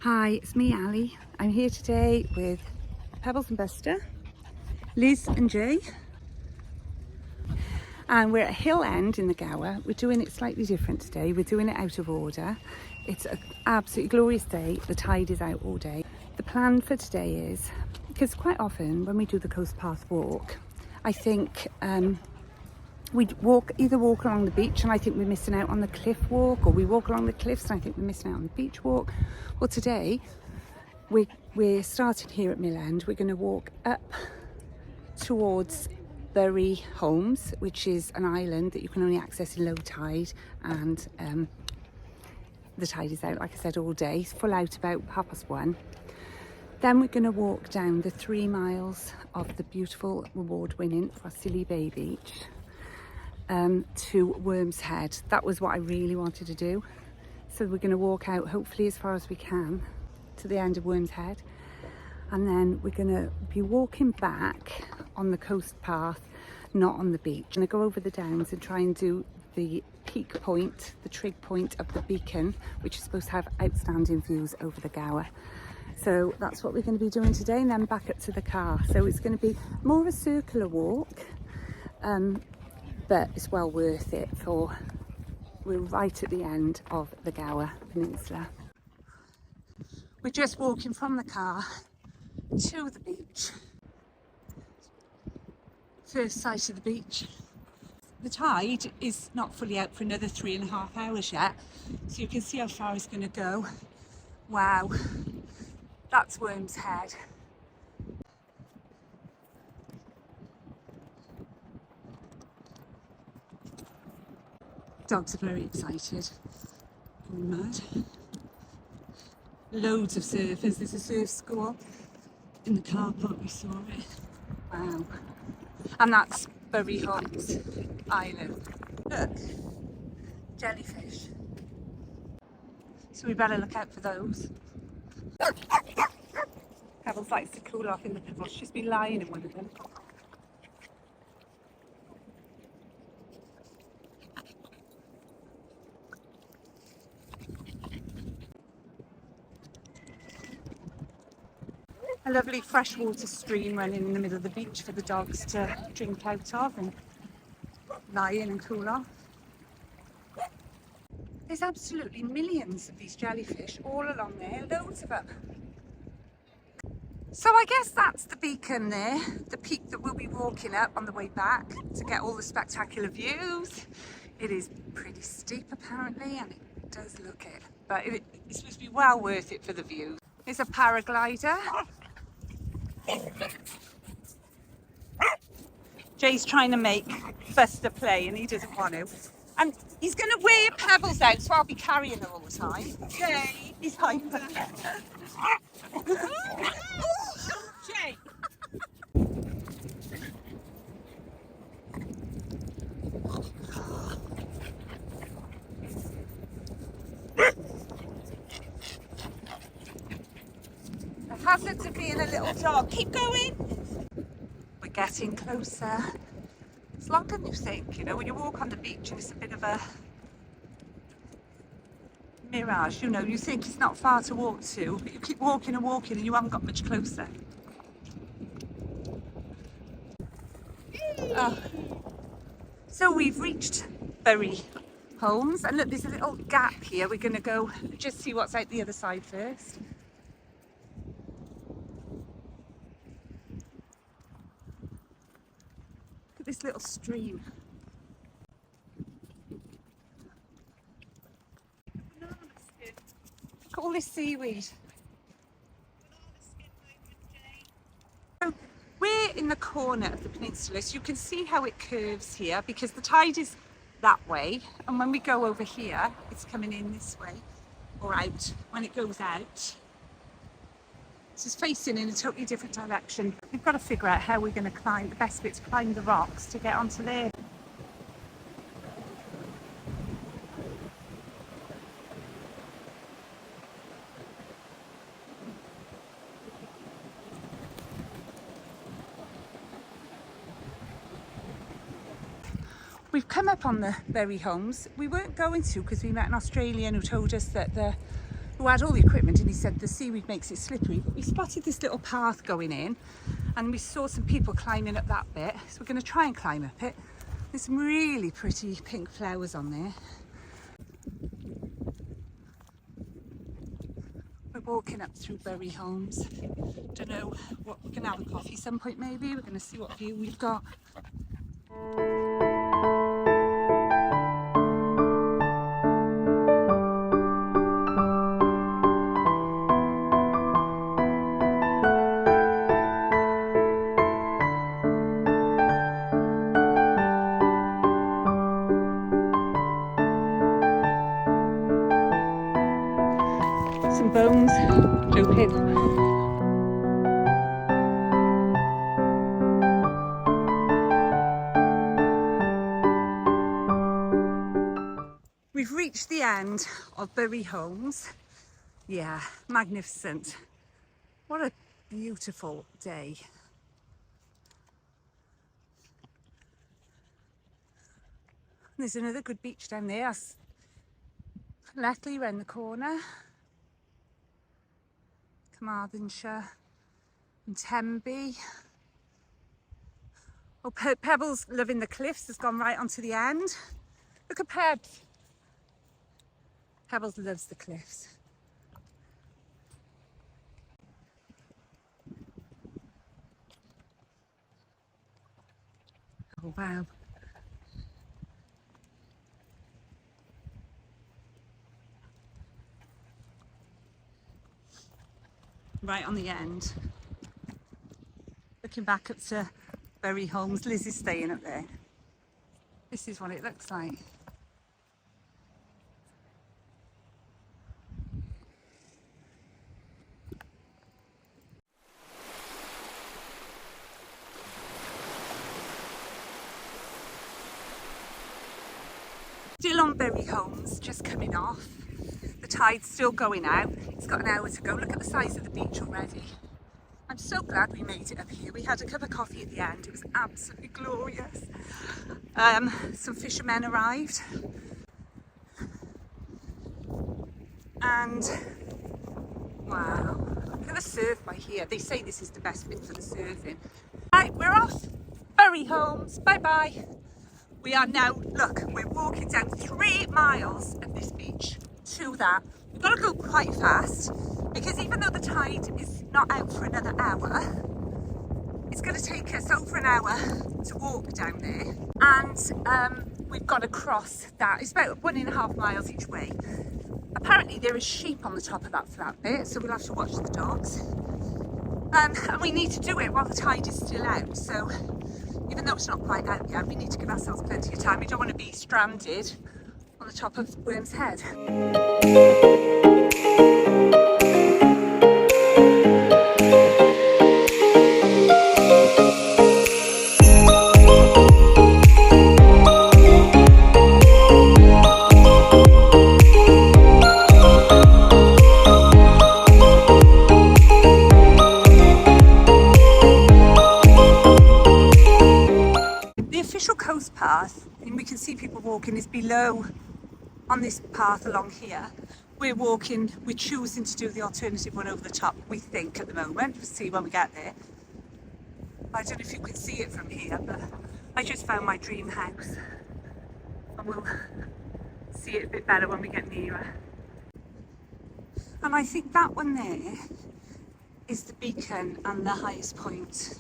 Hi, it's me, Ali. I'm here today with Pebbles and Buster, Liz and Jay, and we're at Hill End in the Gower. We're doing it slightly different today. We're doing it out of order. It's an absolutely glorious day. The tide is out all day. The plan for today is, because quite often when we do the coast path walk, I think we either walk along the beach and I think we're missing out on the cliff walk, or we walk along the cliffs and I think we're missing out on the beach walk. Well, today we're starting here at Mill End. We're going to walk up towards Burry Holmes, which is an island that you can only access in low tide, and the tide is out, like I said, all day. It's full out about 1:30. Then we're going to walk down the 3 miles of the beautiful award-winning Rhossili Bay beach to Worm's Head. That was what I really wanted to do. So we're going to walk out hopefully as far as we can to the end of Worm's Head, and then we're going to be walking back on the coast path, not on the beach. I'm going to go over the downs and try and do the peak point, the trig point of the Beacon, which is supposed to have outstanding views over the Gower. So that's what we're going to be doing today, and then back up to the car. So it's going to be more of a circular walk, but it's well worth it. We're right at the end of the Gower Peninsula. We're just walking from the car to the beach. First sight of the beach. The tide is not fully out for another 3.5 hours yet, so you can see how far it's going to go. Wow, that's Worm's Head. Dogs are very excited. Going mad. Loads of surfers. There's a surf school in the car park, we saw it. Wow. And that's Burry Holmes Island. Look, jellyfish. So we better look out for those. Pebbles likes to cool off in the pebbles. She's been lying in one of them. A lovely freshwater stream running in the middle of the beach for the dogs to drink out of and lie in and cool off. There's absolutely millions of these jellyfish all along there, loads of them. So I guess that's the beacon there, the peak that we'll be walking up on the way back to get all the spectacular views. It is pretty steep apparently, and it does look it, but it's supposed to be well worth it for the views. There's a paraglider. Jay's trying to make Buster play and he doesn't want to. And he's going to wear Pebbles out, so I'll be carrying her all the time. Jay, he's hyper. Jay! The hazards of being a little dog. Keep going. We're getting closer. It's longer than you think, you know, when you walk on the beach and it's a bit of a mirage, you know, you think it's not far to walk to, but you keep walking and walking and you haven't got much closer. Oh. So we've reached Burry Holmes, and look, there's a little gap here. We're going to go just see what's out the other side first. This little stream. Look at all this seaweed. So we're in the corner of the peninsula, so you can see how it curves here because the tide is that way, and when we go over here it's coming in this way, or out when it goes out. It's facing in a totally different direction. We've got to figure out how we're going to climb, the best bit to climb the rocks to get onto there. We've come up on the Burry Holmes. We weren't going to because we met an Australian who told us that the who had all the equipment, and he said the seaweed makes it slippery. But we spotted this little path going in, and we saw some people climbing up that bit, so we're going to try and climb up it. There's some really pretty pink flowers on there. We're walking up through Burry Holmes. Don't know what, we're going to have a coffee some point maybe. We're going to see what view we've got. Some bones, joking. We've reached the end of Burry Holmes. Yeah, magnificent. What a beautiful day. There's another good beach down there. That's Letley around the corner. Carmarthenshire and Tenby. Oh, Pebbles loving the cliffs has gone right onto the end. Look at Pebs. Pebbles loves the cliffs. Oh wow. Right on the end. Looking back up to Burry Holmes. Liz is staying up there. This is what it looks like. Still on Burry Holmes, just coming off. The tide's still going out. It's got an hour to go. Look at the size of the beach already. I'm so glad we made it up here. We had a cup of coffee at the end. It was absolutely glorious. Some fishermen arrived. And wow, look at the surf by here. They say this is the best bit for the surfing. Right, we're off. Burry Holmes, bye-bye. We are now, look, we're walking down 3 miles of this beach to that. We've got to go quite fast because even though the tide is not out for another hour, it's going to take us over an hour to walk down there. And we've got to cross that. It's about 1.5 miles each way. Apparently there is sheep on the top of that flat bit, so we'll have to watch the dogs. And we need to do it while the tide is still out. So even though it's not quite out yet, we need to give ourselves plenty of time. We don't want to be stranded on the top of Worm's Head. The official coast path, and we can see people walking, is below on this path along here. We're choosing to do the alternative one over the top, we think at the moment. We'll see when we get there. I don't know if you can see it from here, but I just found my dream house. And we'll see it a bit better when we get nearer. And I think that one there is the beacon and the highest point,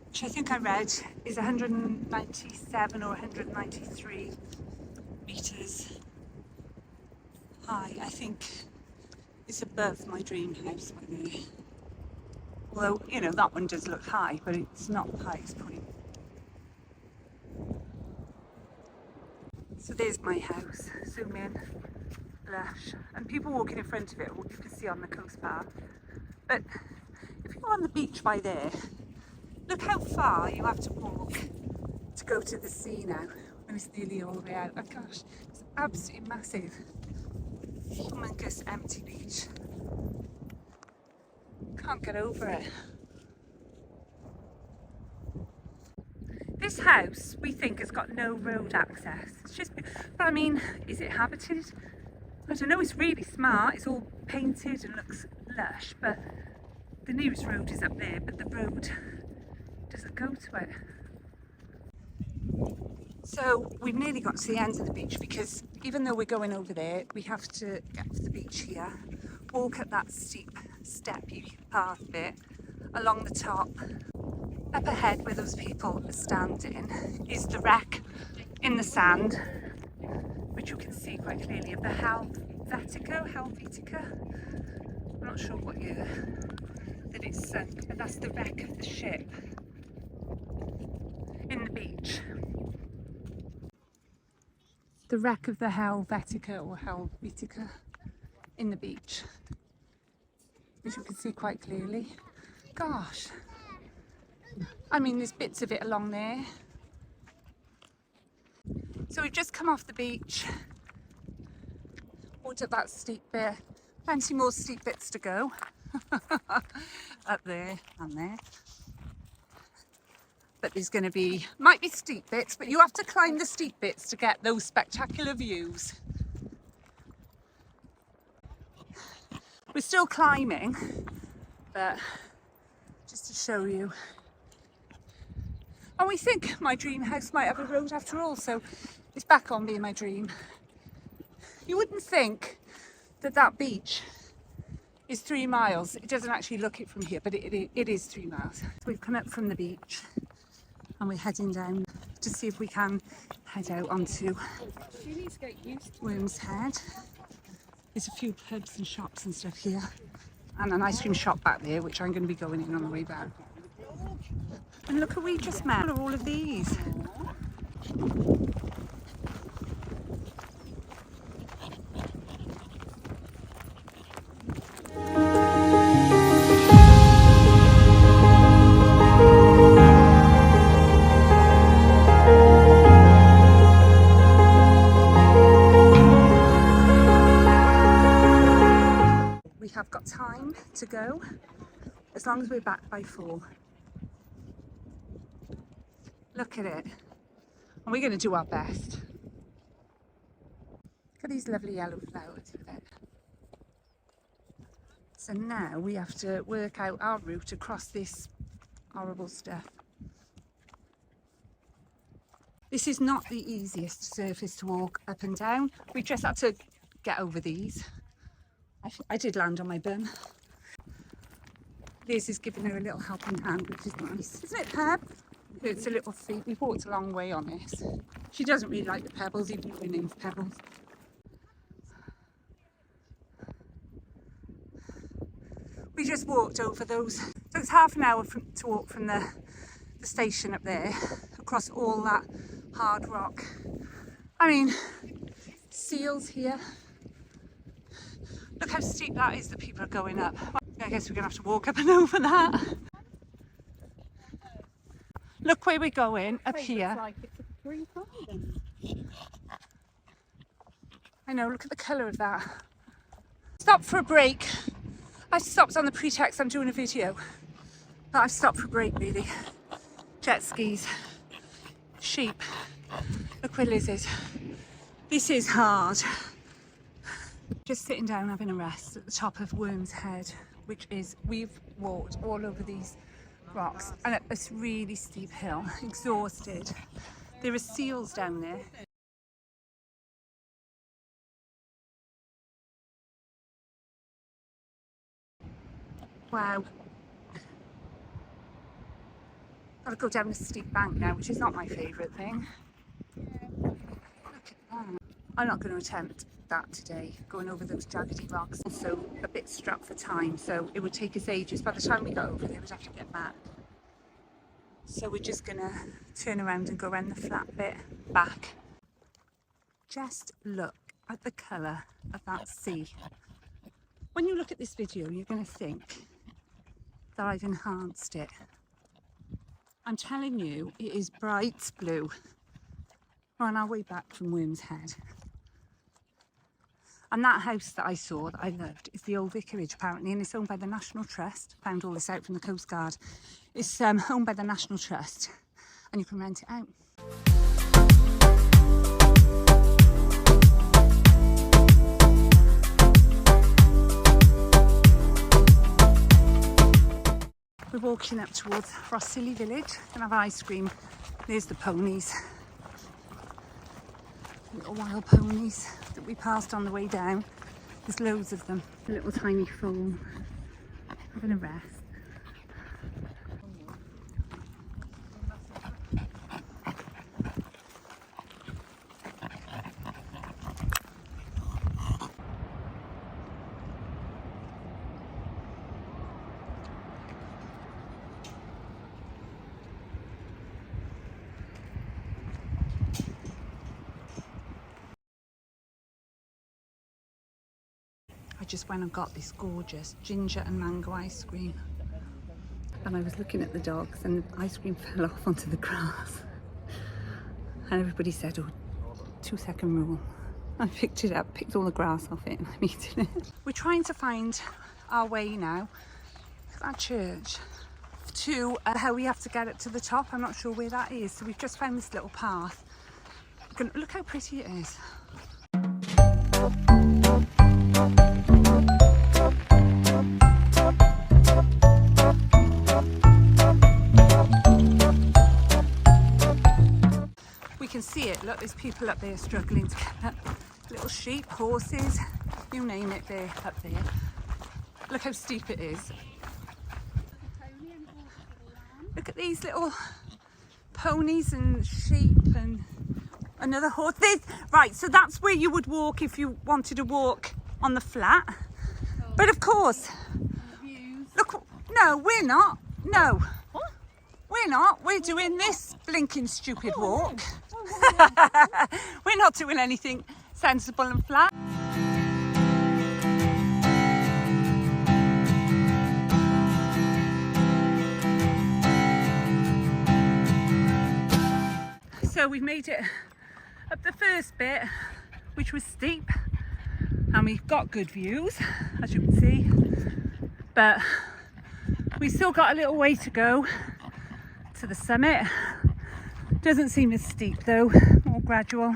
which I think I read is 197 or 193 metres high. I think it's above my dream house by there. Although, you know, that one does look high, but it's not the highest point. So there's my house. Zoom in. Lush. And people walking in front of it, you can see on the coast path. But if you're on the beach by there, look how far you have to walk to go to the sea now, when it's nearly all the way out. Oh gosh, it's absolutely massive. Humongous empty beach. Can't get over it. This house, we think, has got no road access. It's just, but I mean, is it habited? I don't know, it's really smart. It's all painted and looks lush, but the nearest road is up there, but the road doesn't go to it. So we've nearly got to the end of the beach, because even though we're going over there, we have to get off the beach here, walk up that steep steppy path bit along the top. Up ahead where those people are standing is the wreck in the sand, which you can see quite clearly, of the Helvetica. I'm not sure what year that it's sunk, but that's the wreck of the ship in the beach. The wreck of the Helvetica or Helvetica in the beach, which you can see quite clearly. Gosh, I mean, there's bits of it along there. So we've just come off the beach, walked up that steep bit, plenty more steep bits to go. Up there and there. But there's going to be, might be steep bits, but you have to climb the steep bits to get those spectacular views. We're still climbing, but just to show you. And we think my dream house might have a road after all, so it's back on being my dream. You wouldn't think that that beach is 3 miles. It doesn't actually look it from here, but it is 3 miles. So we've come up from the beach and we're heading down to see if we can head out onto Worms Head. There's a few pubs and shops and stuff here, and an ice cream shop back there, which I'm going to be going in on the way back. And look who we just met. Look at all of these. We have got time to go, as long as we're back by 4. Look at it. And we're going to do our best. Look at these lovely yellow flowers with it. So now we have to work out our route across this horrible stuff. This is not the easiest surface to walk up and down. We just had to get over these. I did land on my bum. Liz is giving her a little helping hand, which is nice. Isn't it, Peb? It's a little feat. We've walked a long way on this. She doesn't really like the pebbles, even though her name's Pebbles. We just walked over those. So it's half an hour to walk from the station up there, across all that hard rock. I mean, seals here. Look how steep that is that people are going up. Well, I guess we're going to have to walk up and over that. Look where we're going, up here. Like it's a green garden. I know, look at the colour of that. Stop for a break. I stopped on the pretext I'm doing a video. But I've stopped for a break, really. Jet skis. Sheep. Look where Liz is. This is hard. Just sitting down having a rest at the top of Worms Head, which is, we've walked all over these rocks and up this really steep hill, exhausted. There are seals down there. Wow. Gotta go down a steep bank now, which is not my favourite thing. Look at that. I'm not going to attempt that today, going over those jaggedy rocks. Also a bit strapped for time, so it would take us ages. By the time we got over there, we'd have to get back. So we're just gonna turn around and go around the flat bit back. Just look at the colour of that sea. When you look at this video, you're gonna think that I've enhanced it. I'm telling you, it is bright blue. We're on our way back from Worms Head. And that house that I saw, that I loved, is the old vicarage apparently, and it's owned by the National Trust. Found all this out from the Coast Guard. It's owned by the National Trust, and you can rent it out. We're walking up towards Rhossili village. Gonna have ice cream. There's the ponies. Little wild ponies that we passed on the way down. There's loads of them. A little tiny foal having a rest. I just went and got this gorgeous ginger and mango ice cream. And I was looking at the dogs and the ice cream fell off onto the grass. And everybody said, oh, 2-second rule. I picked it up, picked all the grass off it and I'm eating it. We're trying to find our way now, our church, to how we have to get up to the top. I'm not sure where that is. So we've just found this little path. Look how pretty it is. We can see it. Look, there's people up there struggling to get up. Little sheep, horses, you name it, they're up there. Look how steep it is. Look at these little ponies and sheep and another horse. Right, so that's where you would walk if you wanted to walk on the flat. But of course, look, no, we're not. No, we're not. We're doing this blinking stupid walk. We're not doing anything sensible and flat. So we've made it up the first bit, which was steep, and we've got good views, as you can see, but we've still got a little way to go to the summit. Doesn't seem as steep though, more gradual.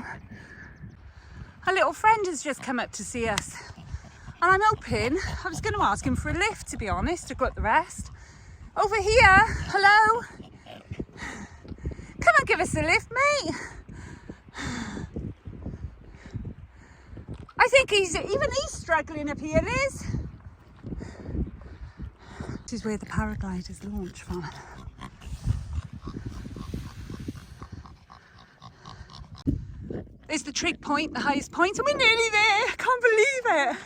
A little friend has just come up to see us, and I'm hoping, I was going to ask him for a lift, to be honest, to go up the rest. Over here, hello? Come and give us a lift, mate. I think even he's struggling up here, Liz. This is where the paragliders launch from. There's the Trig Point, the highest point, and we're nearly there. I can't believe it.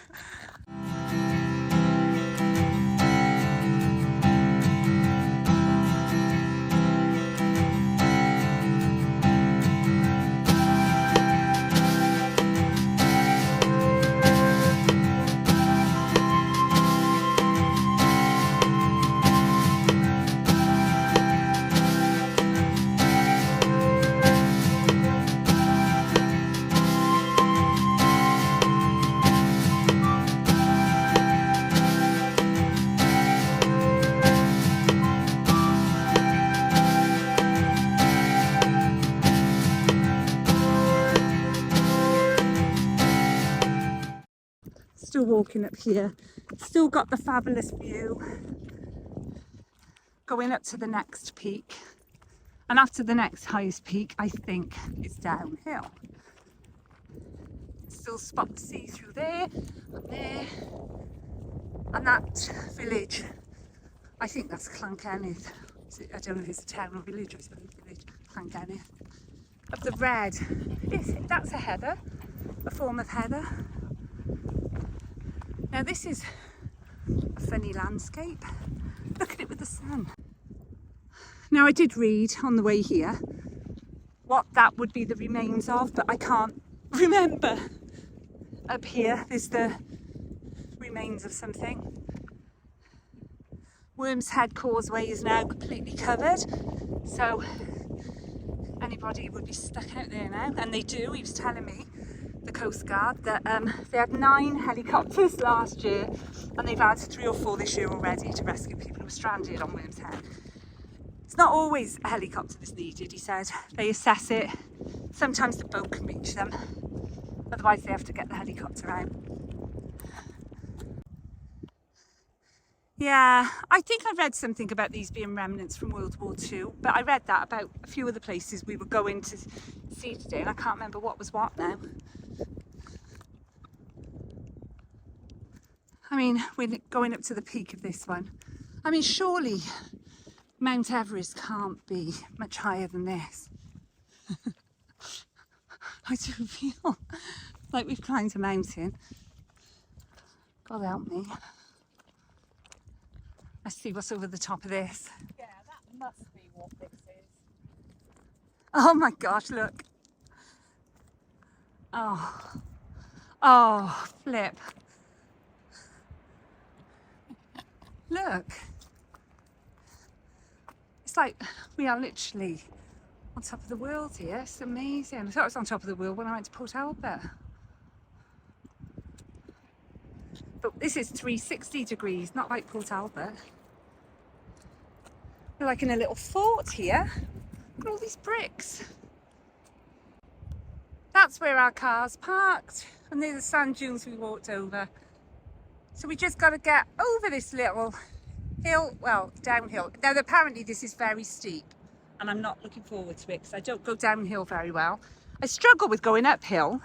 Still walking up here, still got the fabulous view. Going up to the next peak, and after the next highest peak I think it's downhill. Still spot the sea through there, up there, and that village, I think that's Llangennydd. I don't know if it's a town or village or it's a village, Llangennydd. Up the red, that's a heather, a form of heather. Now this is a funny landscape. Look at it with the sun. Now I did read on the way here what that would be the remains of, but I can't remember. Up here there's the remains of something. Worm's Head Causeway is now completely covered, so anybody would be stuck out there now, and they do. He was telling me, the Coast Guard, that they had 9 helicopters last year and they've had 3 or 4 this year already to rescue people who were stranded on Worm's Head. It's not always a helicopter that's needed, he said. They assess it. Sometimes the boat can reach them. Otherwise they have to get the helicopter out. Yeah, I think I read something about these being remnants from World War II, but I read that about a few of the places we were going to see today, and I can't remember what was what now. I mean, we're going up to the peak of this one. I mean, surely Mount Everest can't be much higher than this. I do feel like we've climbed a mountain. God help me. Let's see what's over the top of this. Yeah, that must be what this is. Oh my gosh, look. Oh, oh, flip. Look. It's like we are literally on top of the world here. It's amazing. I thought I was on top of the world when I went to Port Albert. But this is 360 degrees, not like Port Albert. We're like in a little fort here. Look at all these bricks. That's where our car's parked. And there's the sand dunes we walked over. So we just got to get over this little hill, well, downhill. Now, apparently this is very steep. And I'm not looking forward to it because I don't go downhill very well. I struggle with going uphill,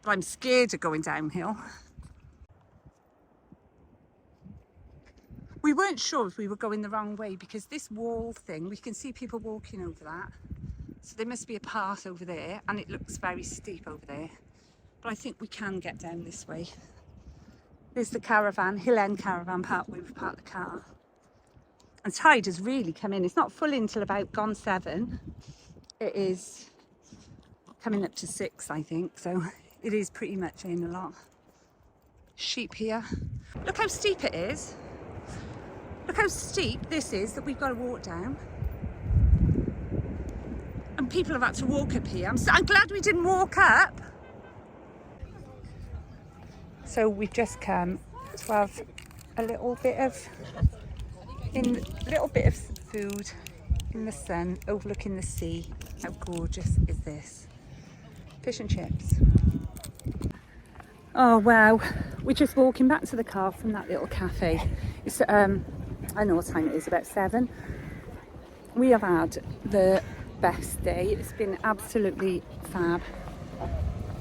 but I'm scared of going downhill. We weren't sure if we were going the wrong way because this wall thing, we can see people walking over that. So there must be a path over there and it looks very steep over there. But I think we can get down this way. There's the caravan, Hill End Caravan Park where we've parked the car. And tide has really come in. It's not full until about gone 7. It is coming up to 6, I think. So it is pretty much in a lot. Sheep here. Look how steep it is. Look how steep this is that we've got to walk down. And people have had to walk up here. I'm glad we didn't walk up. So we've just come to have a little bit of food in the sun, overlooking the sea. How gorgeous is this? Fish and chips. Oh wow, we're just walking back to the car from that little cafe. It's I know what time it is, about 7. We have had the best day. It's been absolutely fab.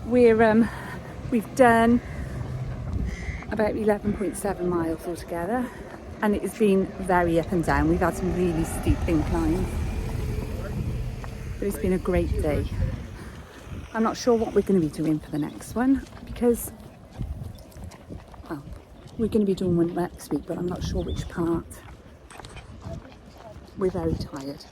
We've done about 11.7 miles altogether, and it has been very up and down. We've had some really steep inclines, but it's been a great day. I'm not sure what we're going to be doing for the next one because, well, we're going to be doing one next week, but I'm not sure which part. We're very tired.